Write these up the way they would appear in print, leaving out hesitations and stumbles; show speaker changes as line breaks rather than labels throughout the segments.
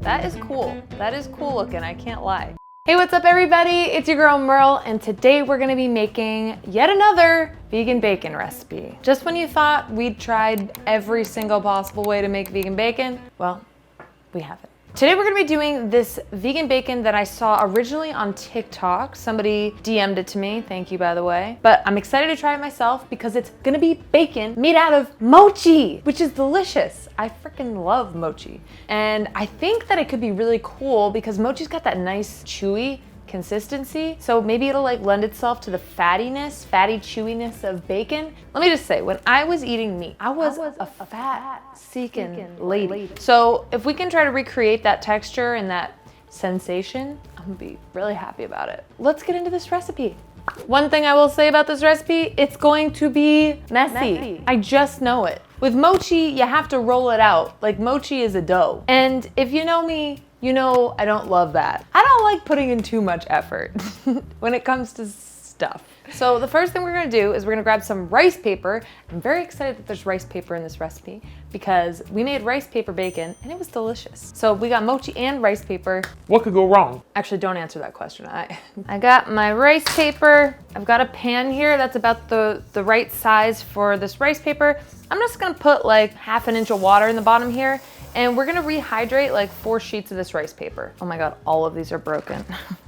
That is cool. That is cool looking, I can't lie. Hey, what's up everybody? It's your girl Merle, and today we're gonna be making yet another vegan bacon recipe. Just when you thought we'd tried every single possible way to make vegan bacon, well, we haven't. Today we're gonna be doing this vegan bacon that I saw originally on TikTok. Somebody DM'd it to me, thank you by the way. But I'm excited to try it myself because it's gonna be bacon made out of mochi, which is delicious. I freaking love mochi. And I think that it could be really cool because mochi's got that nice chewy consistency. So maybe it'll like lend itself to the fatty chewiness of bacon. Let me just say, when I was eating meat, I was a fat seeking lady. So if we can try to recreate that texture and that sensation, I'm gonna be really happy about it. Let's get into this recipe. One thing I will say about this recipe, it's going to be messy. I just know it. With mochi, you have to roll it out. Like mochi is a dough. And if you know me, you know I don't love that. I don't like putting in too much effort when it comes to stuff. So the first thing we're gonna do is we're gonna grab some rice paper. I'm very excited that there's rice paper in this recipe because we made rice paper bacon and it was delicious. So we got mochi and rice paper.
What could go wrong?
Actually, don't answer that question. I got my rice paper. I've got a pan here that's about the right size for this rice paper. I'm just gonna put like ½ inch of water in the bottom here, and we're gonna rehydrate like 4 sheets of this rice paper. Oh my God, all of these are broken.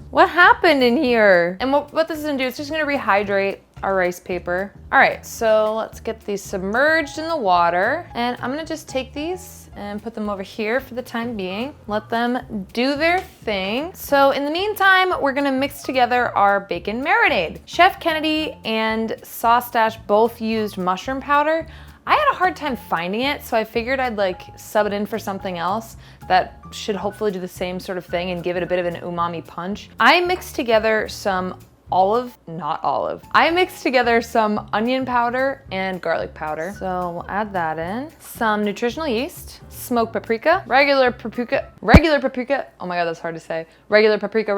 What happened in here? And what this is gonna do, it's just gonna rehydrate our rice paper. All right, so let's get these submerged in the water. And I'm gonna just take these and put them over here for the time being. Let them do their thing. So in the meantime, we're gonna mix together our bacon marinade. Chef Kennedy and Sauce Stash both used mushroom powder. I had a hard time finding it, so I figured I'd like sub it in for something else that should hopefully do the same sort of thing and give it a bit of an umami punch. I mixed together some I mixed together some onion powder and garlic powder. So we'll add that in. Some nutritional yeast, smoked paprika, regular paprika. Oh my God, that's hard to say. Regular paprika.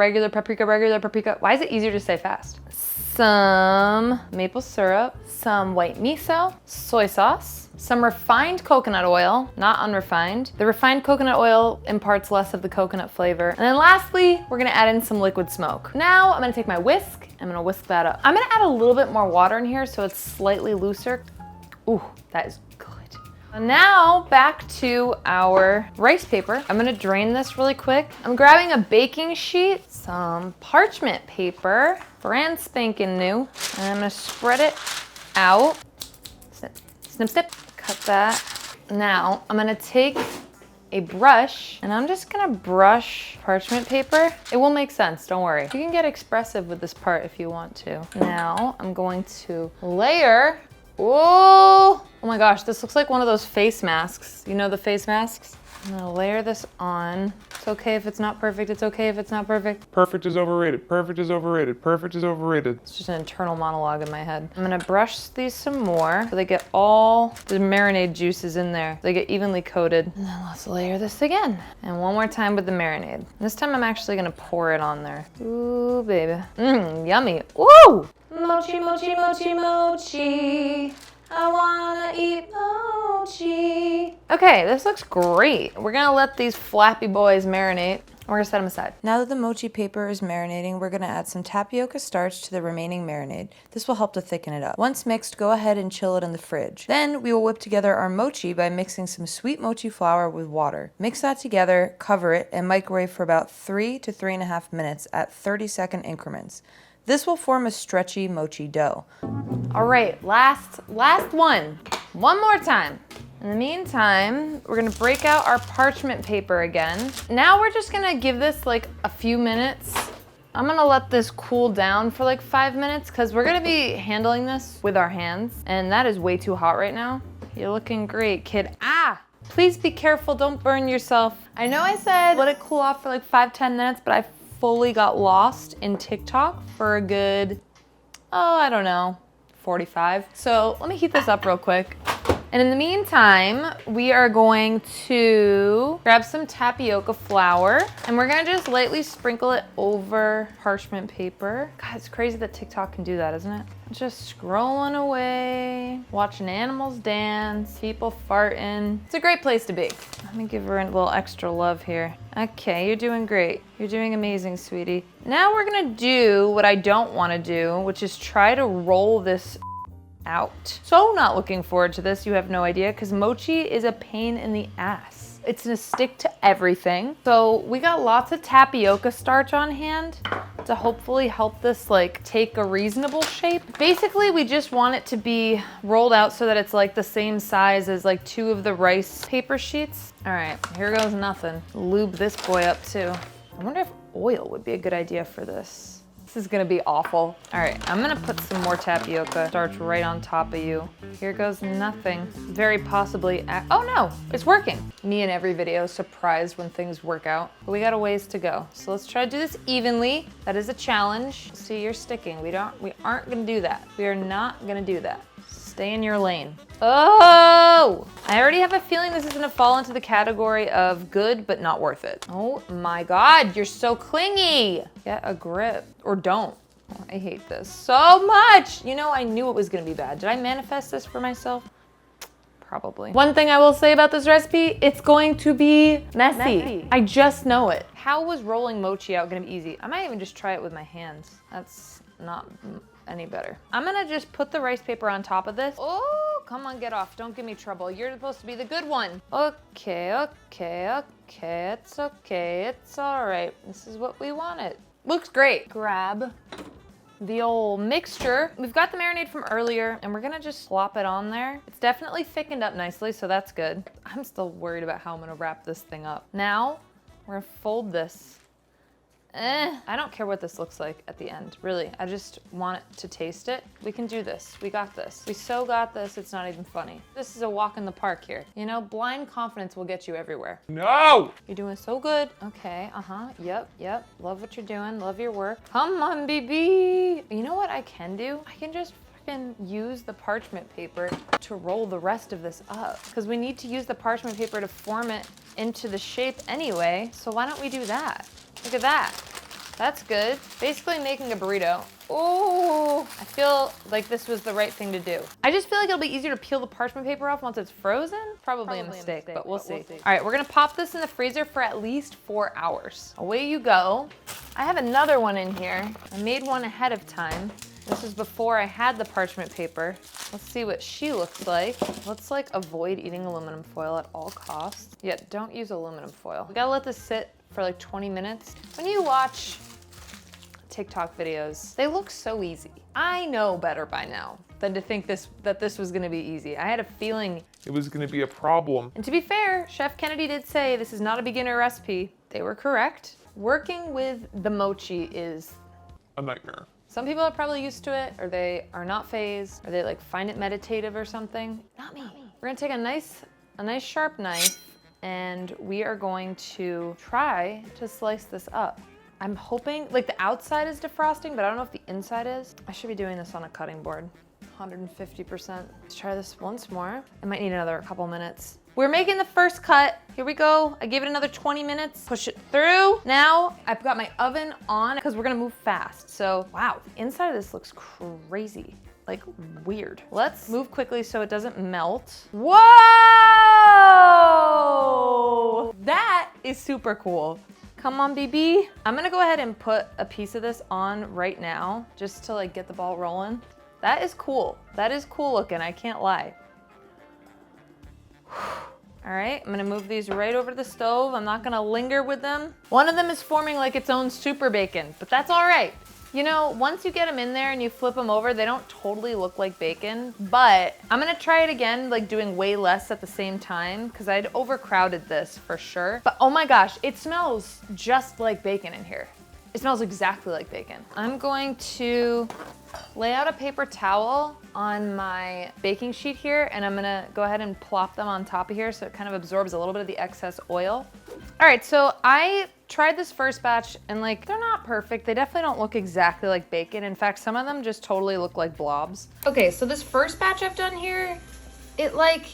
Why is it easier to say fast? Some maple syrup, some white miso, soy sauce, some refined coconut oil, not unrefined. The refined coconut oil imparts less of the coconut flavor. And then lastly, we're gonna add in some liquid smoke. Now I'm gonna take my whisk, I'm gonna whisk that up. I'm gonna add a little bit more water in here so it's slightly looser. Ooh, that is good. And now back to our rice paper. I'm gonna drain this really quick. I'm grabbing a baking sheet, some parchment paper, brand spanking new. And I'm gonna spread it out. Snip, snip, snip. Cut that. Now I'm gonna take a brush and I'm just gonna brush parchment paper. It will make sense, don't worry. You can get expressive with this part if you want to. Now I'm going to layer. Whoa! Oh my gosh, this looks like one of those face masks. You know the face masks? I'm gonna layer this on. It's okay if it's not perfect. It's okay if it's not perfect.
Perfect is overrated. Perfect is overrated. Perfect is overrated.
It's just an internal monologue in my head. I'm gonna brush these some more so they get all the marinade juices in there. They get evenly coated. And then let's layer this again. And one more time with the marinade. This time I'm actually gonna pour it on there. Ooh, baby. Yummy. Ooh! Mochi, mochi, mochi, mochi. I wanna eat mochi. Okay, this looks great. We're gonna let these flappy boys marinate. We're gonna set them aside.
Now that the mochi paper is marinating, we're gonna add some tapioca starch to the remaining marinade. This will help to thicken it up. Once mixed, go ahead and chill it in the fridge. Then we will whip together our mochi by mixing some sweet mochi flour with water. Mix that together, cover it, and microwave for about 3 to 3.5 minutes at 30-second increments. This will form a stretchy mochi dough.
All right, last one. One more time. In the meantime, we're gonna break out our parchment paper again. Now we're just gonna give this like a few minutes. I'm gonna let this cool down for like 5 minutes because we're gonna be handling this with our hands and that is way too hot right now. You're looking great, kid. Ah! Please be careful, don't burn yourself. I know I said let it cool off for like 5-10 minutes, but I fully got lost in TikTok for a good, I don't know, 45. So let me heat this up real quick. And in the meantime, we are going to grab some tapioca flour and we're gonna just lightly sprinkle it over parchment paper. God, it's crazy that TikTok can do that, isn't it? Just scrolling away, watching animals dance, people farting. It's a great place to be. Let me give her a little extra love here. Okay, you're doing great. You're doing amazing, sweetie. Now we're gonna do what I don't wanna do, which is try to roll this out. So not looking forward to this, you have no idea, because mochi is a pain in the ass. It's gonna stick to everything. So we got lots of tapioca starch on hand to hopefully help this like take a reasonable shape. Basically, we just want it to be rolled out so that it's like the same size as like 2 of the rice paper sheets. All right, here goes nothing. Lube this boy up too. I wonder if oil would be a good idea for this. This is gonna be awful. All right, I'm gonna put some more tapioca starch right on top of you. Here goes nothing. Very possibly, oh no, it's working. Me in every video, surprised when things work out. But we got a ways to go. So let's try to do this evenly. That is a challenge. See, you're sticking. We aren't gonna do that. We are not gonna do that. Stay in your lane. Oh! I already have a feeling this is gonna fall into the category of good, but not worth it. Oh my God, you're so clingy. Get a grip, or don't. Oh, I hate this so much. You know, I knew it was gonna be bad. Did I manifest this for myself? Probably. One thing I will say about this recipe, it's going to be messy. I just know it. How was rolling mochi out gonna be easy? I might even just try it with my hands. That's not any better. I'm gonna just put the rice paper on top of this. Oh, come on, get off. Don't give me trouble. You're supposed to be the good one. Okay, okay, okay. It's okay. It's all right. This is what we wanted. Looks great. Grab the old mixture. We've got the marinade from earlier and we're gonna just slop it on there. It's definitely thickened up nicely, so that's good. I'm still worried about how I'm gonna wrap this thing up. Now, we're gonna fold this. I don't care what this looks like at the end, really. I just want it to taste it. We can do this. We got this. We so got this, it's not even funny. This is a walk in the park here. You know, blind confidence will get you everywhere.
No!
You're doing so good. Okay, yep. Love what you're doing, love your work. Come on, baby. You know what I can do? I can just freaking use the parchment paper to roll the rest of this up. Because we need to use the parchment paper to form it into the shape anyway. So why don't we do that? Look at that. That's good. Basically making a burrito. Oh, I feel like this was the right thing to do. I just feel like it'll be easier to peel the parchment paper off once it's frozen. Probably a mistake, but we'll see. All right, we're gonna pop this in the freezer for at least 4 hours. Away you go. I have another one in here. I made one ahead of time. This is before I had the parchment paper. Let's see what she looks like. Let's like avoid eating aluminum foil at all costs. Yeah, don't use aluminum foil. We gotta let this sit for like 20 minutes. When you watch TikTok videos, they look so easy. I know better by now than to think that this was gonna be easy. I had a feeling
It was gonna be a problem.
and to be fair, Chef Kennedy did say this is not a beginner recipe. They were correct. Working with the mochi is
A nightmare.
some people are probably used to it, or they are not phased, or they like find it meditative or something. Not me. We're gonna take a nice sharp knife and we are going to try to slice this up. I'm hoping, like the outside is defrosting, but I don't know if the inside is. I should be doing this on a cutting board, 150%. Let's try this once more. I might need another couple minutes. We're making the first cut. Here we go. I gave it another 20 minutes. Push it through. Now I've got my oven on because we're gonna move fast. So, wow, the inside of this looks crazy. Like weird. Let's move quickly so it doesn't melt. Whoa! That is super cool. Come on, BB. I'm gonna go ahead and put a piece of this on right now just to like get the ball rolling. That is cool. That is cool looking, I can't lie. All right, I'm gonna move these right over to the stove. I'm not gonna linger with them. One of them is forming like its own super bacon, but that's all right. You know, once you get them in there and you flip them over, they don't totally look like bacon, but I'm gonna try it again, like doing way less at the same time, because I'd overcrowded this for sure. But oh my gosh, it smells just like bacon in here. It smells exactly like bacon. I'm going to lay out a paper towel on my baking sheet here, and I'm gonna go ahead and plop them on top of here so it kind of absorbs a little bit of the excess oil. All right, so I tried this first batch and like, they're not perfect. They definitely don't look exactly like bacon. In fact, some of them just totally look like blobs. Okay, so this first batch I've done here, It like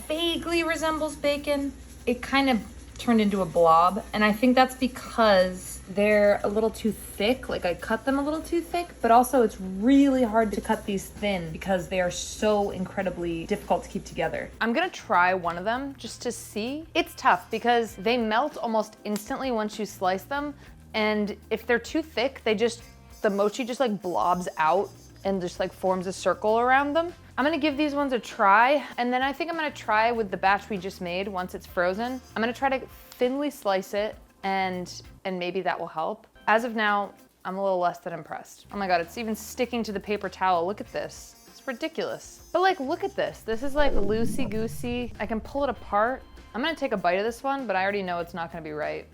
vaguely resembles bacon. It kind of turned into a blob, and I think that's because they're a little too thick. Like I cut them a little too thick, but also it's really hard to cut these thin because they are so incredibly difficult to keep together. I'm gonna try one of them just to see. It's tough because they melt almost instantly once you slice them, and if they're too thick, the mochi just like blobs out and just like forms a circle around them. I'm gonna give these ones a try, and then I think I'm gonna try with the batch we just made once it's frozen. I'm gonna try to thinly slice it, and maybe that will help. As of now, I'm a little less than impressed. Oh my God, it's even sticking to the paper towel. Look at this. It's ridiculous. But like, look at this. This is like loosey-goosey. I can pull it apart. I'm gonna take a bite of this one, but I already know it's not gonna be right.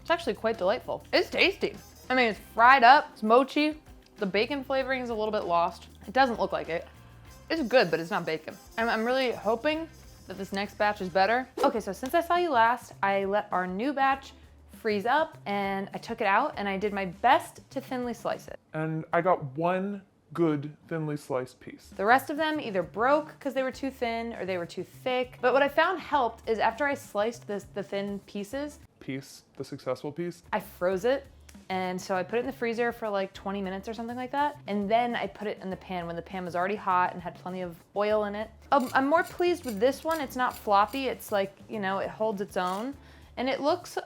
It's actually quite delightful. It's tasty. I mean, it's fried up, it's mochi. The bacon flavoring is a little bit lost. It doesn't look like it. It's good, but it's not bacon. I'm really hoping that this next batch is better. Okay, so since I saw you last, I let our new batch freeze up, and I took it out, and I did my best to thinly slice it.
And I got one good thinly sliced piece.
The rest of them either broke because they were too thin or they were too thick. But what I found helped is after I sliced the thin pieces,
The successful piece.
I froze it. And so I put it in the freezer for like 20 minutes or something like that. And then I put it in the pan when the pan was already hot and had plenty of oil in it. I'm more pleased with this one. It's not floppy. It's like, you know, it holds its own. And it looks,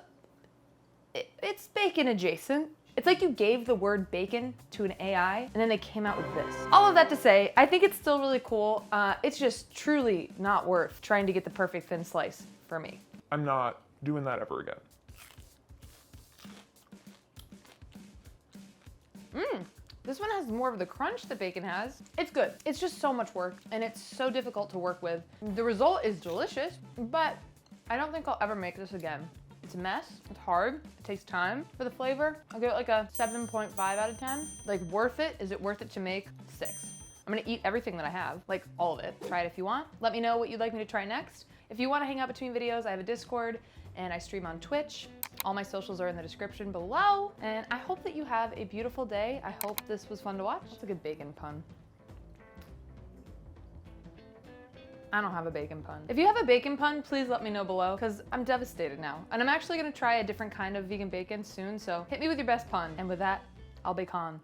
it's bacon adjacent. It's like you gave the word bacon to an AI and then they came out with this. All of that to say, I think it's still really cool. It's just truly not worth trying to get the perfect thin slice for me.
I'm not doing that ever again.
This one has more of the crunch that bacon has. It's good. It's just so much work and it's so difficult to work with. The result is delicious, but I don't think I'll ever make this again. It's a mess, it's hard, it takes time. For the flavor, I'll give it like a 7.5 out of 10. Like worth it? Is it worth it to make? 6. I'm gonna eat everything that I have, like all of it. Try it if you want. Let me know what you'd like me to try next. If you wanna hang out between videos, I have a Discord and I stream on Twitch. All my socials are in the description below. And I hope that you have a beautiful day. I hope this was fun to watch. That's a good bacon pun. I don't have a bacon pun. If you have a bacon pun, please let me know below because I'm devastated now. And I'm actually gonna try a different kind of vegan bacon soon, so hit me with your best pun. And with that, I'll bake on.